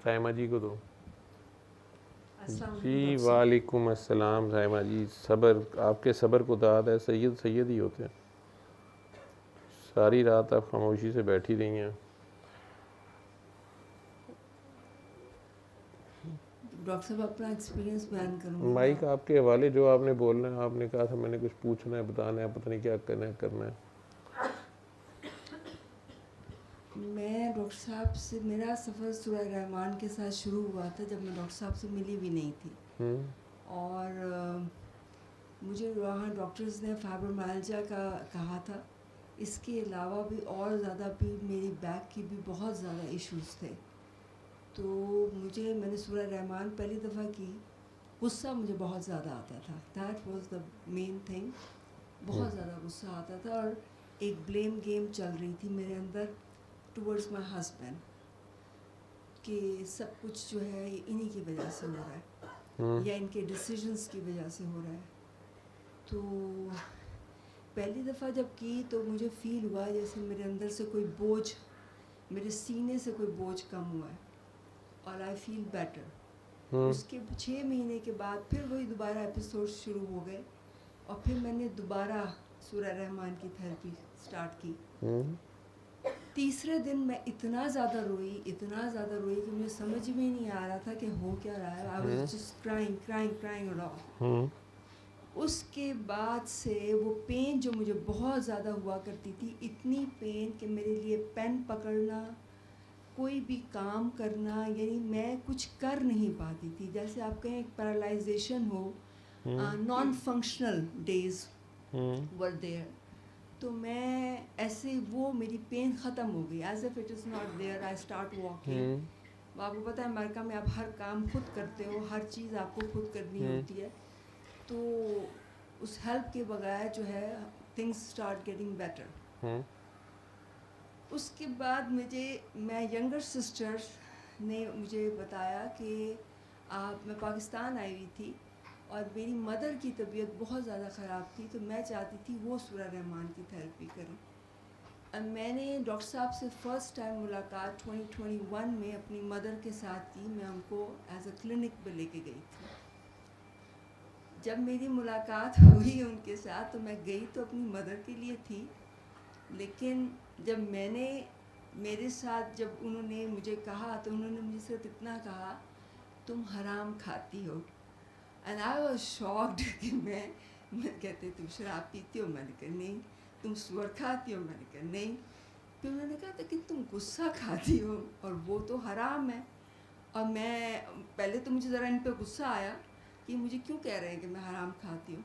سائمہ جی کو دو. السلام جی علیکم. وعلیکم السلام سائمہ جی. صبر, آپ کے صبر کو داد ہے. سید سید ہی ہوتے ہیں. ساری رات آپ خاموشی سے بیٹھی رہی ہیں. ڈاکٹر صاحب اپنا ایکسپیرینس بیان کروں گی. مائک آپ کے حوالے, جو آپ نے بولنا ہے. آپ نے کہا تھا میں نے کچھ پوچھنا ہے, بتانا ہے, پتہ نہیں کیا کرنا ہے. میں ڈاکٹر صاحب سے, میرا سفر سورہ رحمان کے ساتھ شروع ہوا تھا جب میں ڈاکٹر صاحب سے ملی بھی نہیں تھی. اور مجھے وہاں ڈاکٹرز نے فائبرومائلجیا کا کہا تھا. اس کے علاوہ بھی اور زیادہ بھی میری بیک کی بھی بہت زیادہ ایشوز تھے. تو میں نے سورہ رحمان پہلی دفعہ کی. غصہ مجھے بہت زیادہ آتا تھا. That was the main thing. بہت زیادہ غصہ آتا تھا اور ایک بلیم گیم چل رہی تھی میرے اندر ٹورڈز مائی ہسبینڈ کہ سب کچھ جو ہے انہی کی وجہ سے ہو رہا ہے یا ان کے ڈیسیژنس کی وجہ سے ہو رہا ہے. تو پہلی دفعہ جب کی تو مجھے فیل ہوا جیسے میرے اندر سے کوئی بوجھ, میرے سینے سے کوئی بوجھ کم ہوا ہے اور آئی فیل بیٹر. اس کے 6 مہینے کے بعد پھر وہی دوبارہ ایپیسوڈ شروع ہو گئے اور پھر میں نے دوبارہ سورہ رحمان کی تھیراپی سٹارٹ کی. تیسرے دن میں اتنا زیادہ روئی کہ مجھے سمجھ میں نہیں آ رہا تھا کہ ہو کیا رہا ہے. I was just crying aloud. اس کے بعد سے وہ پین جو مجھے بہت زیادہ ہوا کرتی تھی, اتنی پین کہ میرے لیے پین پکڑنا, کوئی بھی کام کرنا, یعنی میں کچھ کر نہیں پاتی تھی. جیسے آپ کہیں پیرالائزیشن ہو, non functional days were there. تو میں ایسے, وہ میری پین ختم ہو گئی. As if it is not there I start walking. آپ کو پتہ ہے امریکہ میں آپ ہر کام خود کرتے ہو, ہر چیز آپ کو خود کرنی ہوتی ہے. تو اس ہیلپ کے بغیر جو ہے تھنگس اسٹارٹ گیٹنگ بیٹر. اس کے بعد میں ینگر سسٹر نے مجھے بتایا کہ میں پاکستان آئی ہوئی تھی اور میری مدر کی طبیعت بہت زیادہ خراب تھی, تو میں چاہتی تھی وہ سورہ رحمان کی تھیراپی کریں. میں نے ڈاکٹر صاحب سے فرسٹ ٹائم ملاقات 2021 میں اپنی مدر کے ساتھ کی. میں ان کو ایز اے کلینک پہ لے کے گئی تھی. جب میری ملاقات ہوئی ان کے ساتھ تو میں گئی تو اپنی مدر کے لیے تھی, لیکن جب میرے ساتھ جب انہوں نے مجھے کہا تو انہوں نے مجھ سے اتنا کہا, تم حرام کھاتی ہو. اینڈ آئی واز شاکڈ کہ میں کہتے تم شراب پیتی ہو, میں نے کہا نہیں. تم سور کھاتی ہو, میں نے کہا نہیں. پھر انہوں نے کہا لیکن تم غصہ کھاتی ہو اور وہ تو حرام ہے. اور میں پہلے تو مجھے ذرا ان پہ غصہ آیا کہ مجھے کیوں کہہ رہے ہیں کہ میں حرام کھاتی ہوں,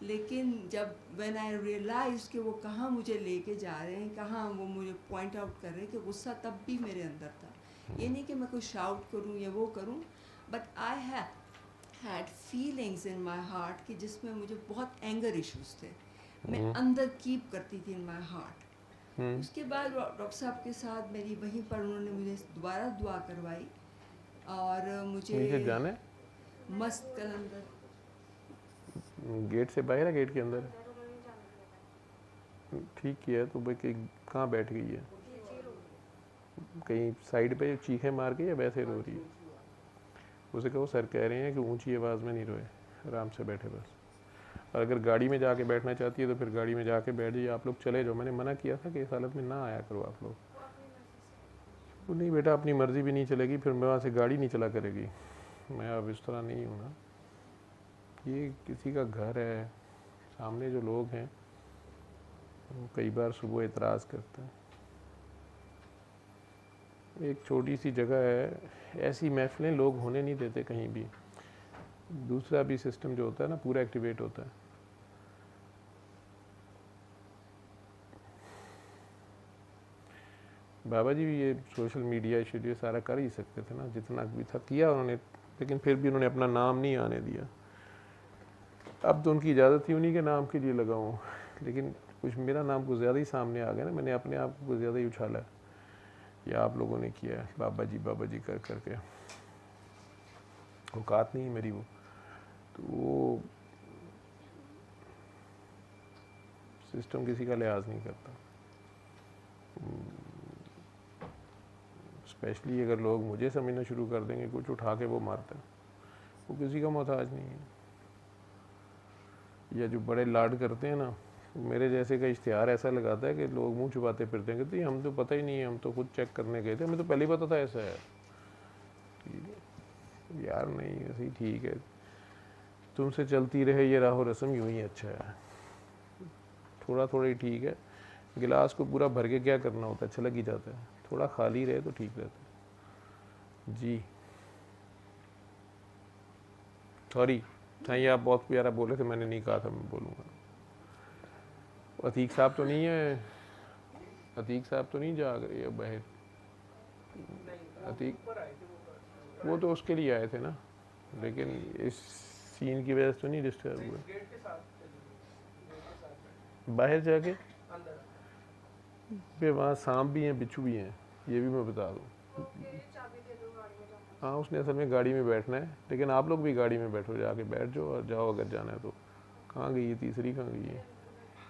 لیکن جب وین آئی ریئلائز کہ وہ کہاں مجھے لے کے جا رہے ہیں, کہاں وہ مجھے پوائنٹ آؤٹ کر رہے ہیں, کہ غصہ تب بھی میرے اندر تھا. یہ نہیں کہ میں کوئی شاؤٹ کروں یا وہ کروں, but I had feelings in my heart کہ جس میں مجھے بہت اینگر ایشوز تھے, میں اندر کیپ کرتی تھی ان مائی ہارٹ. اس کے بعد ڈاکٹر صاحب کے ساتھ میری وہیں پر انہوں نے مجھے دوبارہ دعا کروائی اور مجھے جانے مست کلندر گیٹ سے باہر ہے, گیٹ کے اندر ٹھیک کیا ہے. تو بھائی کہاں بیٹھ گئی ہے, کہیں سائڈ پہ چیخیں مار کے یا ویسے رو رہی ہے؟ اسے کہو سر کہہ رہے ہیں کہ اونچی آواز میں نہیں روئے, آرام سے بیٹھے بس. اور اگر گاڑی میں جا کے بیٹھنا چاہتی ہے تو پھر گاڑی میں جا کے بیٹھ جائیے. آپ لوگ چلے جاؤ, میں نے منع کیا تھا کہ اس حالت میں نہ آیا کرو آپ لوگ. وہ نہیں بیٹا, اپنی مرضی بھی نہیں چلے گی, پھر میں وہاں سے گاڑی نہیں چلا کرے گی. میں اب اس طرح نہیں ہوں نا, یہ کسی کا گھر ہے. سامنے جو لوگ ہیں وہ کئی بار صبح اعتراض کرتے ہیں. ایک چھوٹی سی جگہ ہے, ایسی محفلیں لوگ ہونے نہیں دیتے کہیں بھی. دوسرا بھی سسٹم جو ہوتا ہے نا پورا ایکٹیویٹ ہوتا ہے. بابا جی بھی یہ سوشل میڈیا شیڈیا سارا کر ہی سکتے تھے نا, جتنا بھی تھا کیا انہوں نے, لیکن پھر بھی انہوں نے اپنا نام نہیں آنے دیا. اب تو ان کی اجازت تھی انہی کے نام کے لیے لگاؤں, لیکن کچھ میرا نام کچھ زیادہ ہی سامنے آ گیا نا. میں نے اپنے آپ کو زیادہ ہی اچھالا ہے, یا آپ لوگوں نے کیا ہے بابا جی کر کر کے. اوقات نہیں میری وہ, تو وہ سسٹم کسی کا لحاظ نہیں کرتا. اسپیشلی اگر لوگ مجھے سمجھنا شروع کر دیں گے کچھ اٹھا کے وہ مارتا ہے، وہ کسی کا محتاج نہیں ہے. یا جو بڑے لاڈ کرتے ہیں نا، میرے جیسے کا اشتہار ایسا لگاتا ہے کہ لوگ منہ چھپاتے پھرتے ہیں، کہتے ہیں ہم تو پتہ ہی نہیں ہے، ہم تو خود چیک کرنے گئے تھے، ہمیں تو پہلے ہی پتہ تھا ایسا ہے. یار نہیں ایسے ہی ٹھیک ہے، تم سے چلتی رہے یہ راہ و رسم یوں ہی اچھا ہے. تھوڑا تھوڑا ہی ٹھیک ہے، گلاس کو پورا بھر کے کیا کرنا ہوتا ہے، چھلک ہی جاتا ہے. تھوڑا خالی رہے تو ٹھیک رہتا ہے. جی سوری یہ آپ بہت پیارا بولے تھے، میں نے نہیں کہا تھا میں بولوں گا. عتیق صاحب تو نہیں ہے، عتیق صاحب تو نہیں جاگ رہے ہیں باہر. عتیق وہ تو اس کے لیے آئے تھے نا، لیکن اس سین کی وجہ سے تو نہیں ڈسٹرب ہوئے. باہر جا کے پھر وہاں سانپ بھی ہیں بچھو بھی ہیں، یہ بھی میں بتا دوں. ہاں اس نے اصل میں گاڑی میں بیٹھنا ہے، لیکن آپ لوگ بھی گاڑی میں بیٹھو، جا کے بیٹھ جاؤ اور جاؤ اگر جانا ہے تو. کہاں گئی ہے تیسری، کہاں گئی ہے؟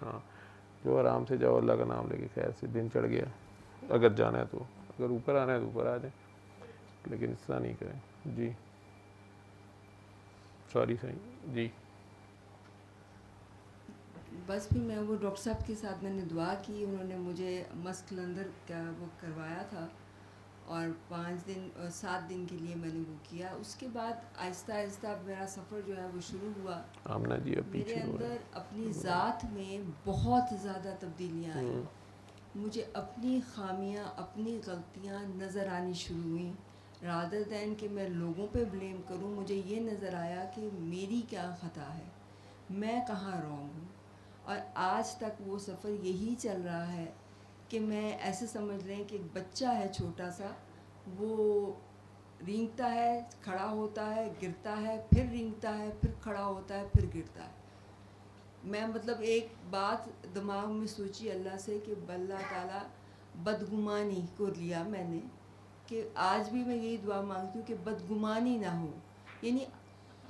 ہاں جو آرام سے جاؤ، اللہ کا نام لے کے. خیر سے دن چڑھ گیا، اگر جانا ہے تو، اگر اوپر آنا ہے تو اوپر آ جائیں، لیکن اس طرح نہیں کریں. جی سوری صحیح. جی بس پھر میں وہ ڈاکٹر صاحب کے ساتھ میں نے دعا کی، انہوں نے مجھے مسکلندر کا وہ کروایا تھا، اور 7 دن کے لیے میں نے وہ کیا. اس کے بعد آہستہ آہستہ میرا سفر جو ہے وہ شروع ہوا. آمنہ جی اب میرے پیچھے ہو رہے اندر اپنی ذات میں بہت زیادہ تبدیلیاں آئیں. مجھے اپنی خامیاں، اپنی غلطیاں نظر آنی شروع ہوئیں. رادر دین کہ میں لوگوں پہ بلیم کروں، مجھے یہ نظر آیا کہ میری کیا خطا ہے، میں کہاں رونگ ہوں. اور آج تک وہ سفر یہی چل رہا ہے کہ میں ایسے سمجھ لیں کہ ایک بچہ ہے چھوٹا سا، وہ رینگتا ہے، کھڑا ہوتا ہے، گرتا ہے، پھر رینگتا ہے، پھر کھڑا ہوتا ہے، پھر گرتا ہے. میں مطلب ایک بات دماغ میں سوچی اللہ سے کہ اللہ تعالیٰ بدگمانی کو لیا میں نے، کہ آج بھی میں یہی دعا مانگتی ہوں کہ بدگمانی نہ ہو. یعنی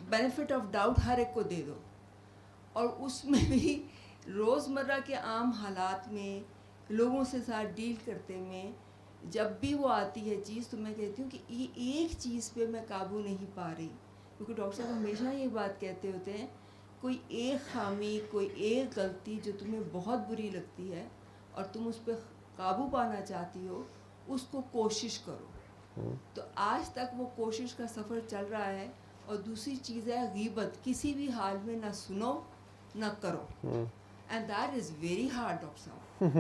بینیفٹ آف ڈاؤٹ ہر ایک کو دے دو، اور اس میں بھی روزمرہ کے عام حالات میں لوگوں سے ساتھ ڈیل کرتے میں جب بھی وہ آتی ہے چیز، تو میں کہتی ہوں کہ یہ ایک چیز پہ میں قابو نہیں پا رہی. کیونکہ ڈاکٹر صاحب ہمیشہ یہ بات کہتے ہوتے ہیں، کوئی ایک خامی، کوئی ایک غلطی جو تمہیں بہت بری لگتی ہے اور تم اس پہ قابو پانا چاہتی ہو، اس کو کوشش کرو. تو آج تک وہ کوشش کا سفر چل رہا ہے. اور دوسری چیز ہے غیبت، کسی بھی حال میں نہ سنو نہ کرو. And that is very hard doctor صاحب،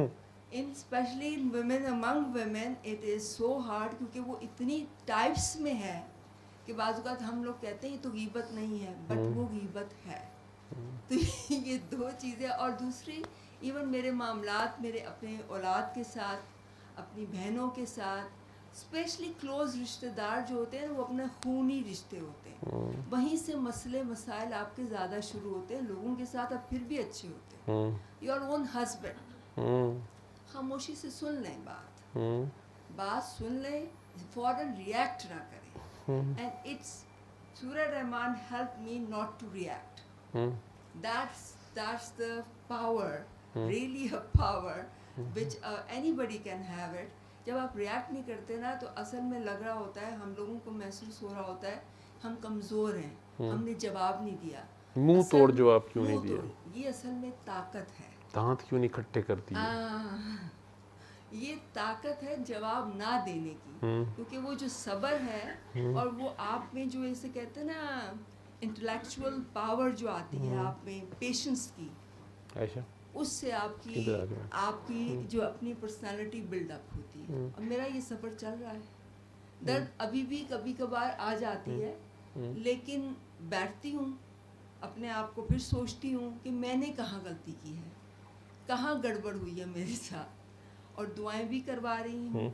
especially in women, among women it is so hard, کیونکہ وہ اتنی ٹائپس میں ہے کہ بعض اوقات ہم لوگ کہتے ہیں یہ تو غیبت نہیں ہے، بٹ وہ غیبت ہے. تو یہ دو چیزیں. اور دوسری ایون میرے معاملات، میرے اپنے اولاد کے ساتھ، اپنی بہنوں کے ساتھ، اسپیشلی کلوز رشتہ دار جو ہوتے ہیں وہ اپنے خونی رشتے ہوتے ہیں، وہیں سے مسئلے مسائل آپ کے زیادہ شروع ہوتے ہیں. لوگوں کے ساتھ آپ پھر بھی اچھے ہوتے ہیں. یور اون ہسبینڈ، خاموشی سے سن لیں، بات سن لیں، فوراً ریئیکٹ نہ کریں. And it's Surah Rahman help me not to react. That's the power, really a power which anybody can have it. جب آپ ریئیکٹ نہیں کرتے نا تو اصل میں لگ رہا ہوتا ہے، ہم لوگوں کو محسوس ہو رہا ہوتا ہے ہم کمزور ہیں، ہم نے جواب نہیں دیا. منہ توڑ جواب کیوں نہیں دیا. یہ اصل میں طاقت ہے. دانت کیوں نہیں کھٹے کرتی ہے. یہ طاقت ہے جواب نہ دینے کی. کیونکہ وہ جو صبر ہے اور وہ آپ میں جو اسے کہتے ہیں نا انٹلیکچوئل پاور جو آتی ہے آپ میں، پیشنس کی، اس سے آپ کی جو اپنی پرسنالٹی بلڈ اپ ہوتی ہے. اور میرا یہ سفر چل رہا ہے. درد ابھی بھی کبھی کبھار آ جاتی ہے، لیکن بیٹھتی ہوں اپنے آپ کو، پھر سوچتی ہوں کہ میں نے کہاں غلطی کی ہے، کہاں گڑبڑ ہوئی ہے میرے ساتھ، اور دعائیں بھی کروا رہی ہوں.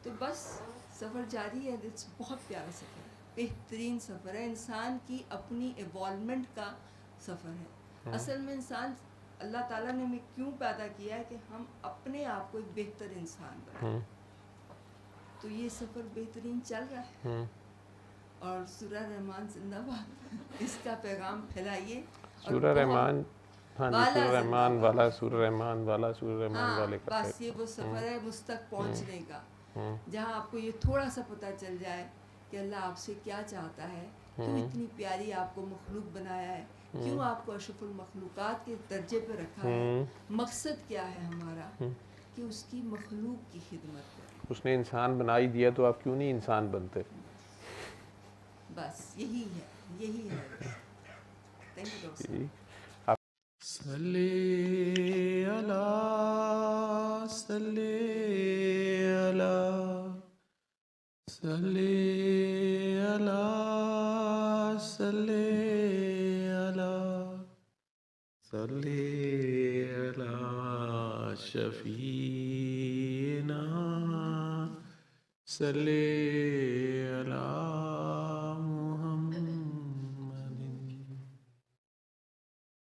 تو بس سفر جاری ہے. بہت پیارا سفر ہے، بہترین سفر ہے، انسان کی اپنی ایوالومنٹ کا سفر ہے. اصل میں انسان، اللہ تعالیٰ نے ہمیں کیوں پیدا کیا ہے کہ ہم اپنے آپ کو ایک بہتر انسان بنائیں. تو یہ سفر بہترین چل رہا ہے. اور سورہ رحمان زندہ باد، اس کا پیغام پھیلائیے. سورہ رحمان، ہاں جی، سورہ رحمان والا، سورہ رحمان والا، سورہ رحمان والے کا. بس یہ وہ سفر ہے مجھ تک پہنچنے کا. جہاں آپ کو یہ تھوڑا سا پتہ چل جائے کہ اللہ آپ سے کیا چاہتا ہے، کیوں اتنی پیاری آپ کو مخلوق بنایا ہے، کیوں آپ کو اشرف المخلوقات کے درجے پہ رکھا ہے، مقصد کیا ہے ہمارا کہ اس کی مخلوق کی خدمت کریں. اس نے انسان بنا ہی دیا تو آپ کیوں نہیں انسان بنتے؟ بس یہی ہے. تھینک یو ڈاکٹر صاحب. صلی اللہ صلی اللہ صلی اللہ صلی اللہ صلی اللہ شفیعنا صلی اللہ